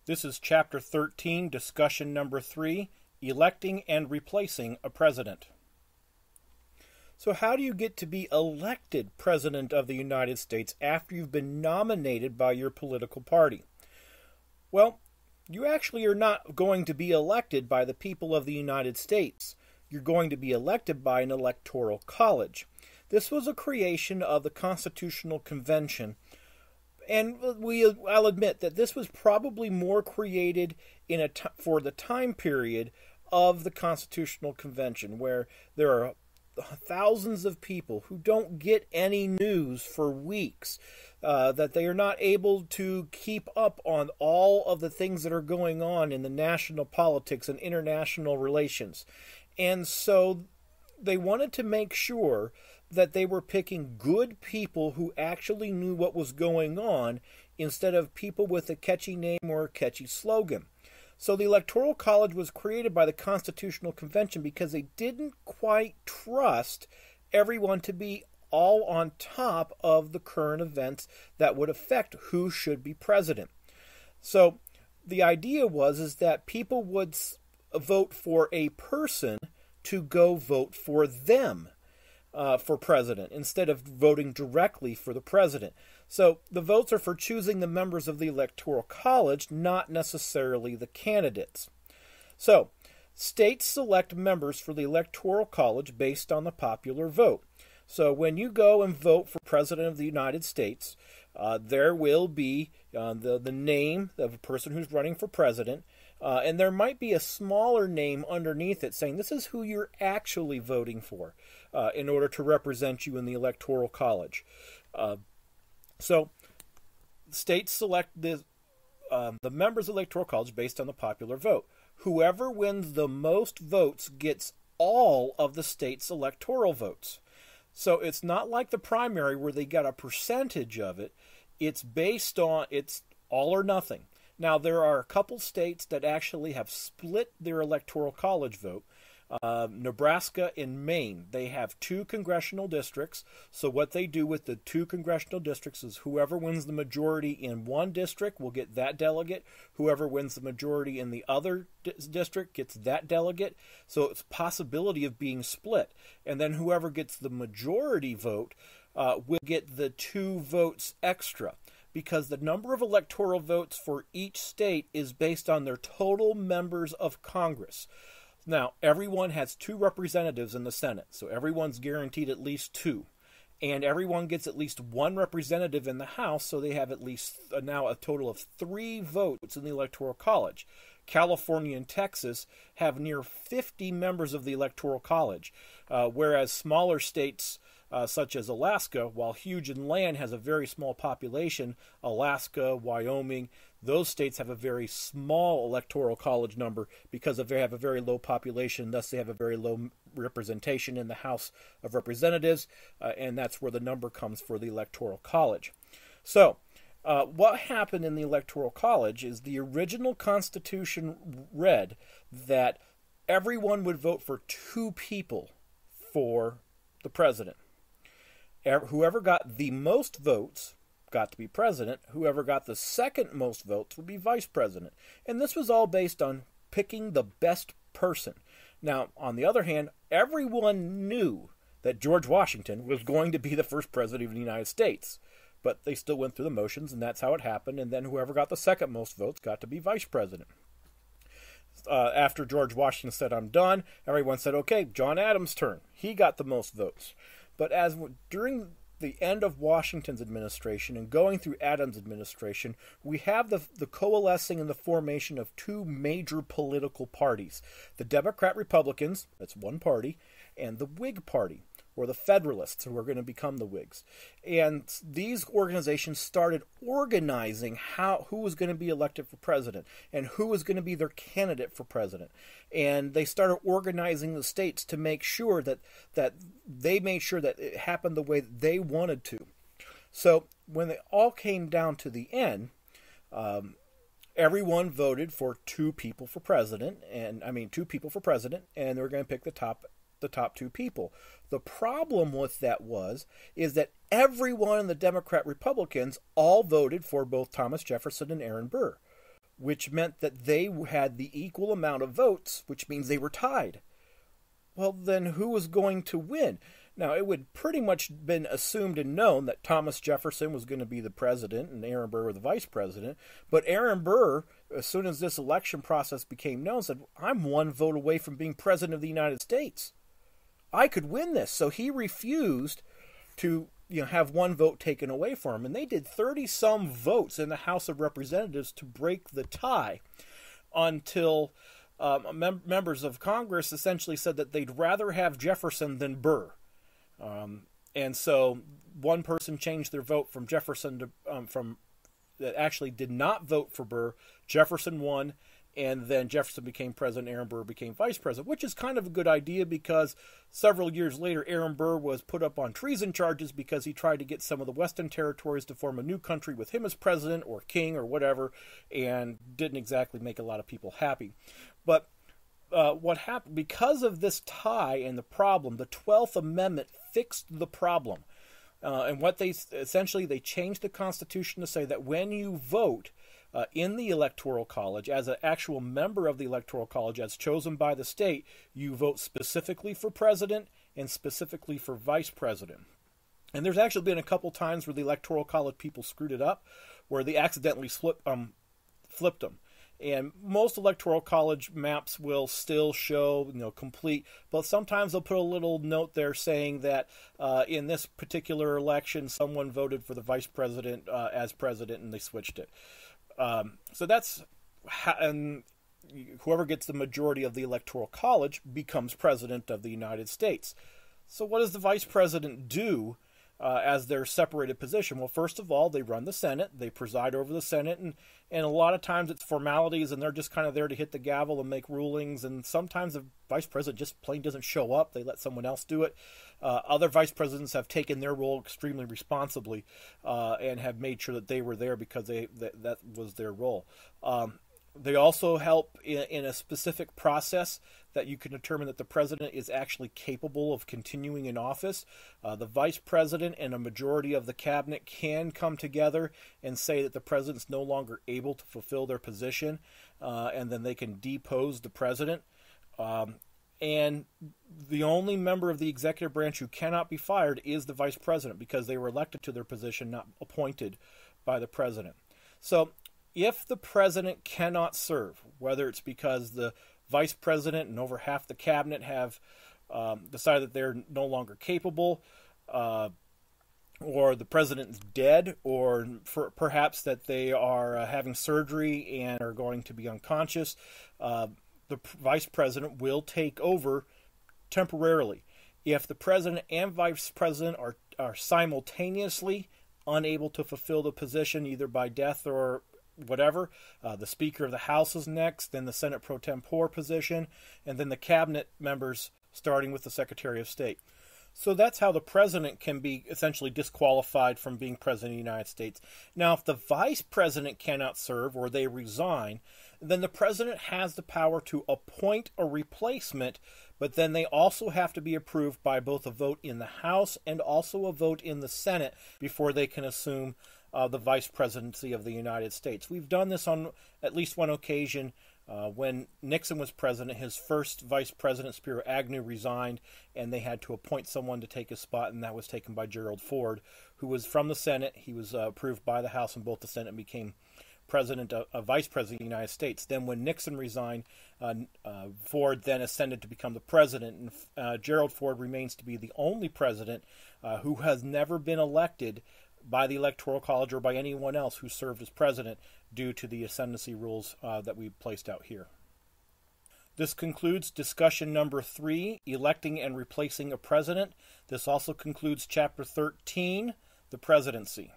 This is Chapter 13, Discussion Number 3, Electing and Replacing a President. So how do you get to be elected President of the United States after you've been nominated by your political party? Well, you actually are not going to be elected by the people of the United States. You're going to be elected by an electoral college. This was a creation of the Constitutional Convention. And I'll admit that this was probably more created for the time period of the Constitutional Convention, where there are thousands of people who don't get any news for weeks, that they are not able to keep up on all of the things that are going on in the national politics and international relations. And so they wanted to make sure that they were picking good people who actually knew what was going on instead of people with a catchy name or a catchy slogan. So the Electoral College was created by the Constitutional Convention because they didn't quite trust everyone to be all on top of the current events that would affect who should be president. So the idea is that people would vote for a person to go vote for them. For president, instead of voting directly for the president. So the votes are for choosing the members of the Electoral College, not necessarily the candidates. So states select members for the Electoral College based on the popular vote. So when you go and vote for President of the United States, there will be the name of a person who's running for president, and there might be a smaller name underneath it saying this is who you're actually voting for in order to represent you in the Electoral College. So states select the members of the Electoral College based on the popular vote. Whoever wins the most votes gets all of the state's electoral votes. So it's not like the primary where they got a percentage of it. It's based on, it's all or nothing. Now, there are a couple states that actually have split their electoral college vote. Nebraska and Maine, they have 2 congressional districts. So what they do with the 2 congressional districts is whoever wins the majority in one district will get that delegate. Whoever wins the majority in the other district gets that delegate. So it's a possibility of being split. And then whoever gets the majority vote will get the 2 votes extra, because the number of electoral votes for each state is based on their total members of Congress. Now, everyone has 2 representatives in the Senate, so everyone's guaranteed at least 2. And everyone gets at least 1 representative in the House, so they have at least now a total of 3 votes in the Electoral College. California and Texas have near 50 members of the Electoral College, whereas smaller states such as Alaska, while huge in land, has a very small population. Alaska, Wyoming, those states have a very small electoral college number because they have a very low population, thus they have a very low representation in the House of Representatives, and that's where the number comes for the Electoral College. So, what happened in the Electoral College is the original Constitution read that everyone would vote for 2 people for the president. Whoever got the most votes got to be president. Whoever got the second most votes would be vice president. And this was all based on picking the best person. Now, on the other hand, everyone knew that George Washington was going to be the first president of the United States. But they still went through the motions, and that's how it happened. And then whoever got the second most votes got to be vice president. After George Washington said, "I'm done," everyone said, "Okay, John Adams' turn." He got the most votes. But during the end of Washington's administration and going through Adams' administration, we have the coalescing and the formation of 2 major political parties. The Democrat-Republicans, that's one party, and the Whig Party, or the Federalists, who are going to become the Whigs. And these organizations started organizing who was going to be elected for president and who was going to be their candidate for president. And they started organizing the states to make sure that they made sure that it happened the way that they wanted to. So when they all came down to the end, everyone voted for 2 people for president, and they were going to pick the top 2 people. The problem with that is that everyone in the Democrat Republicans all voted for both Thomas Jefferson and Aaron Burr. which meant that they had the equal amount of votes, which means they were tied. Well, then who was going to win? Now, it would pretty much been assumed and known that Thomas Jefferson was going to be the president and Aaron Burr the vice president. But Aaron Burr, as soon as this election process became known, said, I'm one vote away from being president of the United States. I could win this. So he refused to have one vote taken away from him. And they did 30-some votes in the House of Representatives to break the tie until members of Congress essentially said that they'd rather have Jefferson than Burr. And so one person changed their vote from Jefferson to that actually did not vote for Burr. Jefferson won, and then Jefferson became president. Aaron Burr became vice president, which is kind of a good idea because several years later, Aaron Burr was put up on treason charges because he tried to get some of the Western territories to form a new country with him as president or king or whatever, and didn't exactly make a lot of people happy. But what happened, because of this tie and the problem, the 12th Amendment fixed the problem. And what they changed the Constitution to say that when you vote in the Electoral College, as an actual member of the Electoral College, as chosen by the state, you vote specifically for president and specifically for vice president. And there's actually been a couple times where the Electoral College people screwed it up, where they accidentally flipped them. And most Electoral College maps will still show, complete, but sometimes they'll put a little note there saying that in this particular election, someone voted for the vice president as president, and they switched it. So that's and whoever gets the majority of the Electoral College becomes president of the United States. So what does the vice president do as their separated position? Well, first of all, they run the Senate. They preside over the Senate, and a lot of times it's formalities, and they're just kind of there to hit the gavel and make rulings, and sometimes the vice president just plain doesn't show up. They let someone else do it. Other vice presidents have taken their role extremely responsibly and have made sure that they were there because that was their role. They also help in a specific process that you can determine that the president is actually capable of continuing in office. The vice president and a majority of the cabinet can come together and say that the president's no longer able to fulfill their position, and then they can depose the president. And the only member of the executive branch who cannot be fired is the vice president because they were elected to their position, not appointed by the president. So if the president cannot serve, whether it's because the vice president and over half the cabinet have decided that they're no longer capable, or the president is dead, or perhaps that they are having surgery and are going to be unconscious, the vice president will take over temporarily. If the president and vice president are simultaneously unable to fulfill the position, either by death or whatever, the Speaker of the House is next, then the Senate pro tempore position, and then the cabinet members, starting with the Secretary of State. So that's how the president can be essentially disqualified from being president of the United States. Now, if the vice president cannot serve or they resign, then the president has the power to appoint a replacement, but then they also have to be approved by both a vote in the House and also a vote in the Senate before they can assume the vice presidency of the United States. We've done this on at least one occasion. When Nixon was president, his first vice president, Spiro Agnew, resigned, and they had to appoint someone to take his spot, and that was taken by Gerald Ford, who was from the Senate. He was approved by the House and both the Senate, and became vice president of the United States. Then when Nixon resigned, Ford then ascended to become the president, and Gerald Ford remains to be the only president who has never been elected by the Electoral College or by anyone else who served as president due to the ascendancy rules that we placed out here. This concludes discussion number 3, electing and replacing a president. This also concludes chapter 13, the presidency.